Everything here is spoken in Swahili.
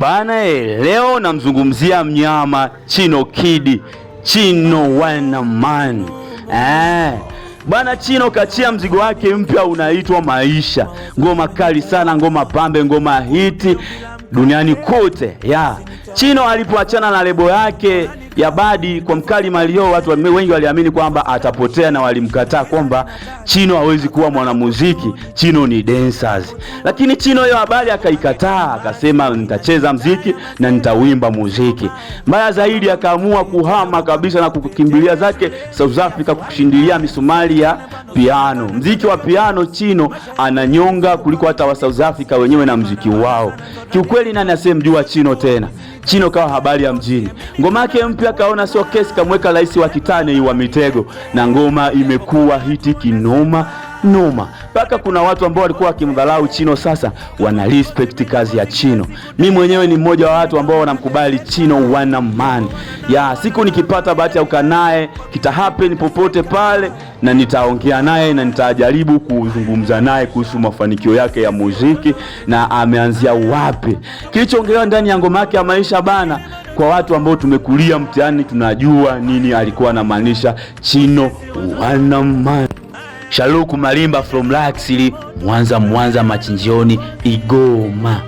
Bana, leo namzungumzia mnyama Chino Kid, Chino Wanaman. Bana, Chino kachia mzigo wake mpya unaitwa Maisha. Ngoma kali sana, ngoma pambe, ngoma hiti duniani kote. Chino alipoachana na lebo yake ya Badi kwa Mkali Mario, watu wengi waliamini kwamba atapotea na walimkataa kwamba Chino hawezi kuwa mwanamuziki, Chino ni dancers. Lakini Chino hiyo habari akaikataa, akasema nitacheza muziki na nitawimba muziki. Mbaya zaidi akaamua kuhama kabisa na kukimbilia zake South Africa kushindilia misumari ya piano. Muziki wa piano Chino ananyonga kuliko hata wa South Africa wenyewe na muziki wao. Kiukweli nani asemjua Chino tena? Chino kawa habari ya mjini. Ngoma yake mpya kaona sio kesi, kamweka rais wa kitane wa Mitego na ngoma imekuwa hiti kinoma noma. Paka kuna watu ambao walikuwa wakimdhalau Chino sasa wana respect kazi ya Chino. Mimi mwenyewe ni mmoja wa watu ambao wanamkubali Chino Wanaman. Siku nikipata bahati ya ukanae kita happen popote pale na nitaongea naye na nitajaribu kuzungumza naye kuhusu mafanikio yake ya muziki na ameanzia wapi. Kilichoongelewa ndani ya ngoma yake ya Maisha bana, kwa watu ambao tumekulia mtaani tunajua nini alikuwa anamaanisha Chino Wanaman. Shaluku Malimba from Laxili, Mwanza Machinjioni, Igoma.